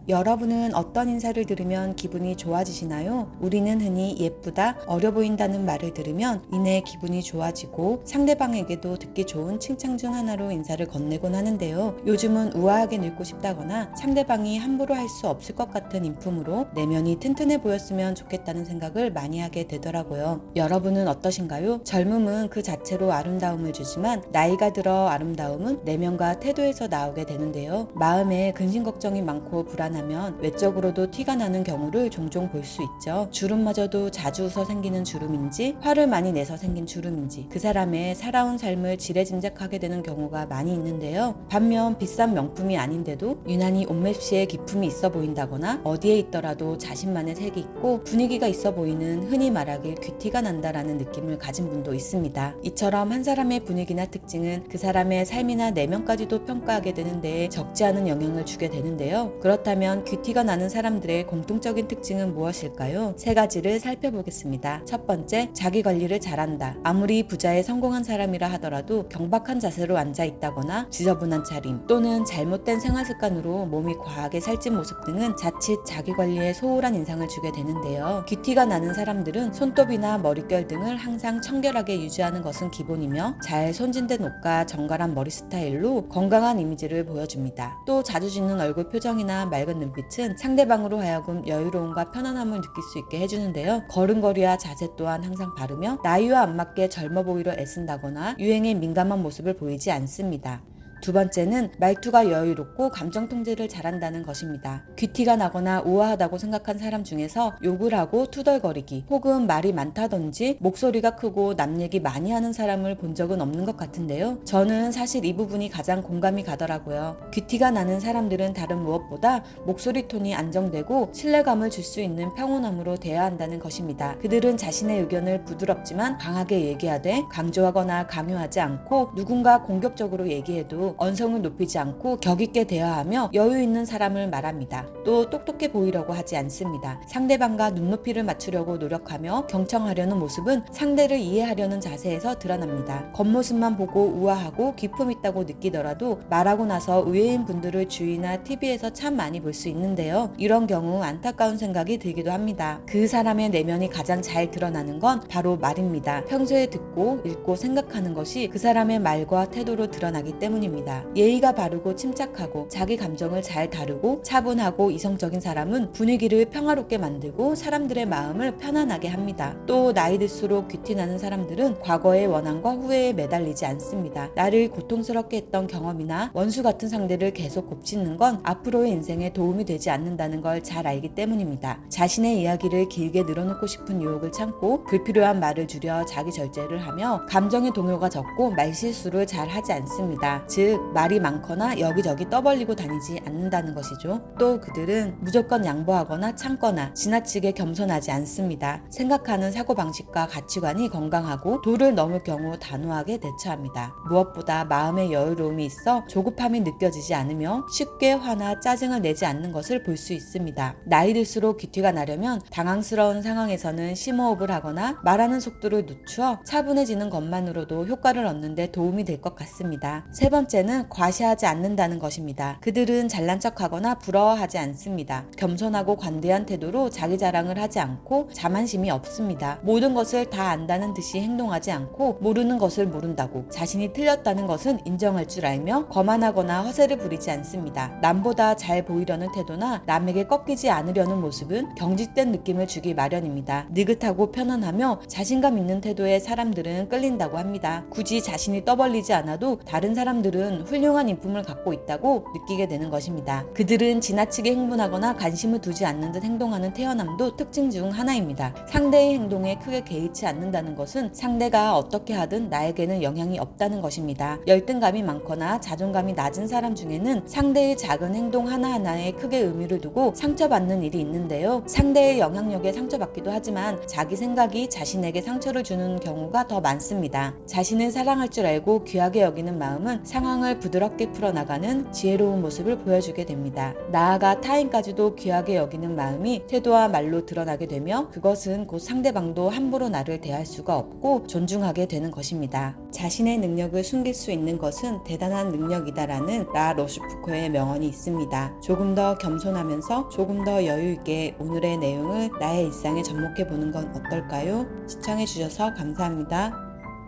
여러분은 어떤 인사를 들으면 기분이 좋아지시나요? 우리는 흔히 예쁘다, 어려 보인다는 말을 들으면 이내 기분이 좋아지고 상대방에게도 듣기 좋은 칭찬 중 하나로 인사를 건네곤 하는데요. 요즘은 우아하게 늙고 싶다거나 상대방이 함부로 할 수 없을 것 같은 인품으로 내면이 튼튼해 보였으면 좋겠다는 생각을 많이 하게 되더라고요. 여러분은 어떠신가요? 젊음은 그 자체로 아름다움을 주지만 나이가 들어 아름다움은 내면과 태도에서 나오게 되는데요. 마음에 근심 걱정이 많고 불안하면 외적으로도 티가 나는 경우를 종종 볼 수 있죠. 주름마저도 자주 웃어 생기는 주름인지 화를 많이 내서 생긴 주름인지 그 사람의 살아온 삶을 지레짐작하게 되는 경우가 많이 있는데요. 반면 비싼 명품이 아닌데도 유난히 옷맵시에 기품이 있어 보인다거나 어디에 있더라도 자신만의 색이 있고 분위기가 있어 보이는 흔히 말하길 귀티가 난다라는 느낌을 가진 분도 있습니다. 이처럼 한 사람의 분위기나 특징은 그 사람의 삶이나 내면까지도 평가하게 되는데 적지 않은 영향을 주게 되는데요. 그렇다면 귀티가 나는 사람들의 공통적인 특징은 무엇일까요? 세 가지를 살펴보겠습니다. 첫 번째, 자기 관리를 잘한다. 아무리 부자에 성공한 사람이라 하더라도 경박한 자세로 앉아 있다거나 지저분한 차림 또는 잘못된 생활 습관으로 몸이 과하게 살찐 모습 등은 자칫 자기 관리에 소홀한 인상을 주게 되는데요. 귀티가 나는 사람들은 손톱이나 머릿결 등을 항상 청결하게 유지하는 것은 기본이며 잘 손진된 옷과 정갈한 머리 스타일로 건강한 이미지를 보여줍니다. 또 자주 짓는 얼굴 표정이나 맑은 눈빛은 상대방으로 하여금 여유로움과 편안함을 느낄 수 있게 해주는데요. 걸음걸이와 자세 또한 항상 바르며 나이와 안 맞게 젊어 보이려 애쓴다거나 유행에 민감한 모습을 보이지 않습니다. 두 번째는 말투가 여유롭고 감정 통제를 잘한다는 것입니다. 귀티가 나거나 우아하다고 생각한 사람 중에서 욕을 하고 투덜거리기 혹은 말이 많다든지 목소리가 크고 남 얘기 많이 하는 사람을 본 적은 없는 것 같은데요. 저는 사실 이 부분이 가장 공감이 가더라고요. 귀티가 나는 사람들은 다른 무엇보다 목소리 톤이 안정되고 신뢰감을 줄 수 있는 평온함으로 대해야 한다는 것입니다. 그들은 자신의 의견을 부드럽지만 강하게 얘기하되 강조하거나 강요하지 않고 누군가 공격적으로 얘기해도 언성을 높이지 않고 격 있게 대화하며 여유 있는 사람을 말합니다. 또 똑똑해 보이려고 하지 않습니다. 상대방과 눈높이를 맞추려고 노력하며 경청하려는 모습은 상대를 이해하려는 자세에서 드러납니다. 겉모습만 보고 우아하고 기품 있다고 느끼더라도 말하고 나서 의외인 분들을 주위나 TV에서 참 많이 볼 수 있는데요. 이런 경우 안타까운 생각이 들기도 합니다. 그 사람의 내면이 가장 잘 드러나는 건 바로 말입니다. 평소에 듣고 읽고 생각하는 것이 그 사람의 말과 태도로 드러나기 때문입니다. 예의가 바르고 침착하고 자기 감정을 잘 다루고 차분하고 이성적인 사람은 분위기를 평화롭게 만들고 사람들의 마음을 편안하게 합니다. 또 나이 들수록 귀티나는 사람들은 과거의 원한과 후회에 매달리지 않습니다. 나를 고통스럽게 했던 경험이나 원수 같은 상대를 계속 곱씹는 건 앞으로의 인생에 도움이 되지 않는다는 걸 잘 알기 때문입니다. 자신의 이야기를 길게 늘어놓고 싶은 유혹을 참고 불필요한 말을 줄여 자기 절제를 하며 감정의 동요가 적고 말실수를 잘 하지 않습니다. 즉 말이 많거나 여기저기 떠벌리고 다니지 않는다는 것이죠. 또 그들은 무조건 양보하거나 참거나 지나치게 겸손하지 않습니다. 생각하는 사고방식과 가치관이 건강하고 도를 넘을 경우 단호하게 대처합니다. 무엇보다 마음의 여유로움이 있어 조급함이 느껴지지 않으며 쉽게 화나 짜증을 내지 않는 것을 볼 수 있습니다. 나이 들수록 귀티가 나려면 당황스러운 상황에서는 심호흡을 하거나 말하는 속도를 늦추어 차분해지는 것만으로도 효과를 얻는데 도움이 될 것 같습니다. 세 번째는 과시하지 않는다는 것입니다. 그들은 잘난 척하거나 부러워하지 않습니다. 겸손하고 관대한 태도로 자기 자랑을 하지 않고 자만심이 없습니다. 모든 것을 다 안다는 듯이 행동하지 않고 모르는 것을 모른다고 자신이 틀렸다는 것은 인정할 줄 알며 거만하거나 허세를 부리지 않습니다. 남보다 잘 보이려는 태도나 남에게 꺾이지 않으려는 모습은 경직된 느낌을 주기 마련입니다. 느긋하고 편안하며 자신감 있는 태도의 사람들은 끌린다고 합니다. 굳이 자신이 떠벌리지 않아도 다른 사람들은 훌륭한 인품을 갖고 있다고 느끼게 되는 것입니다. 그들은 지나치게 흥분하거나 관심을 두지 않는 듯 행동하는 태어남도 특징 중 하나입니다. 상대의 행동에 크게 개의치 않는다는 것은 상대가 어떻게 하든 나에게는 영향이 없다는 것입니다. 열등감이 많거나 자존감이 낮은 사람 중에는 상대의 작은 행동 하나하나에 크게 의미를 두고 상처받는 일이 있는데요. 상대의 영향력에 상처받기도 하지만 자기 생각이 자신에게 상처를 주는 경우가 더 많습니다. 자신을 사랑할 줄 알고 귀하게 여기는 마음은 상황 상황을 부드럽게 풀어나가는 지혜로운 모습을 보여주게 됩니다. 나아가 타인까지도 귀하게 여기는 마음이 태도와 말로 드러나게 되며 그것은 곧 상대방도 함부로 나를 대할 수가 없고 존중하게 되는 것입니다. 자신의 능력을 숨길 수 있는 것은 대단한 능력이다라는 라 로슈푸코의 명언이 있습니다. 조금 더 겸손하면서 조금 더 여유 있게 오늘의 내용을 나의 일상에 접목해 보는 건 어떨까요? 시청해 주셔서 감사합니다.